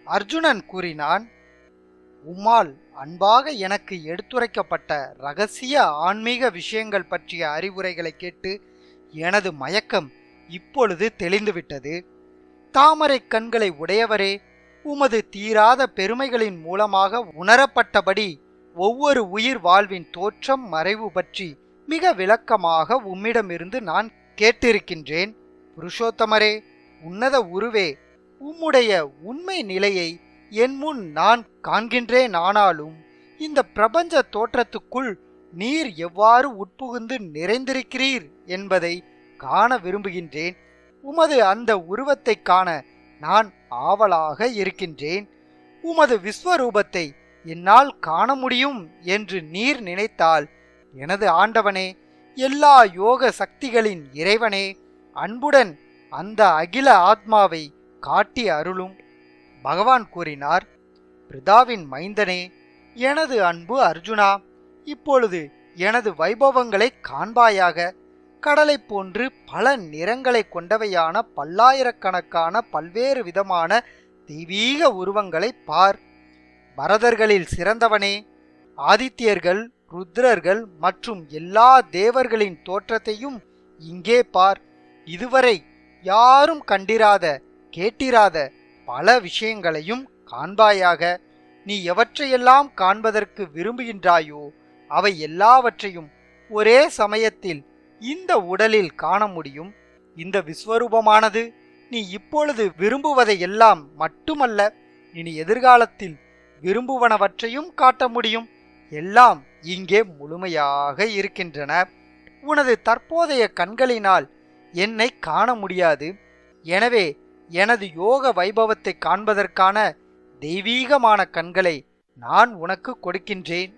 அர்ஜுனன் கூறினான், உம்மால் அன்பாக எனக்கு எடுத்துரைக்கப்பட்ட ரகசிய ஆன்மீக விஷயங்கள் பற்றிய அறிவுரைகளை கேட்டு எனது மயக்கம் இப்பொழுது தெளிந்துவிட்டது. தாமரை கண்களை உடையவரே, உமது தீராத பெருமைகளின் மூலமாக உணரப்பட்டபடி ஒவ்வொரு உயிர் வாழ்வின் தோற்றம் மறைவு பற்றி மிக விளக்கமாக உம்மிடமிருந்து நான் கேட்டிருக்கின்றேன். புருஷோத்தமரே, உன்னத உருவே, உம்முடைய உண்மை நிலையை என் முன் நான் காண்கின்றேன். ஆனாலும் இந்த பிரபஞ்ச தோற்றத்துக்குள் நீர் எவ்வாறு உட்புகுந்து நிறைந்திருக்கிறீர் என்பதை காண விரும்புகின்றேன். உமது அந்த உருவத்தை காண நான் ஆவலாக இருக்கின்றேன். உமது விஸ்வரூபத்தை என்னால் காண முடியும் என்று நீர் நினைத்தால், எனது ஆண்டவனே, எல்லா யோக சக்திகளின் இறைவனே, அன்புடன் அந்த அகில ஆத்மாவை காட்டி அருளும். பகவான் கூறினார், பிருதாவின் மைந்தனே, எனது அன்பு அர்ஜுனா, இப்பொழுது எனது வைபவங்களை காண்பாயாக. கடலை போன்று பல நிறங்களை கொண்டவையான பல்லாயிரக்கணக்கான பல்வேறு விதமான தெய்வீக உருவங்களை பார். பரதர்களில் சிறந்தவனே, ஆதித்யர்கள், ருத்ரர்கள் மற்றும் எல்லா தேவர்களின் தோற்றத்தையும் இங்கே பார். இதுவரை யாரும் கண்டிராத கேட்டிராத பல விஷயங்களையும் காண்பாயாக. நீ எவற்றையெல்லாம் காண்பதற்கு விரும்புகின்றாயோ அவை எல்லாவற்றையும் ஒரே சமயத்தில் இந்த உடலில் காண முடியும். இந்த விஸ்வரூபமானது நீ இப்பொழுது விரும்புவதையெல்லாம் மட்டுமல்ல, இனி எதிர்காலத்தில் விரும்புவனவற்றையும் காட்ட முடியும். எல்லாம் இங்கே முழுமையாக இருக்கின்றன. உனது தற்போதைய கண்களினால் என்னை காண முடியாது. எனவே எனது யோக வைபவத்தை காண்பதற்கான தெய்வீகமான கண்களை நான் உனக்கு கொடுக்கின்றேன்.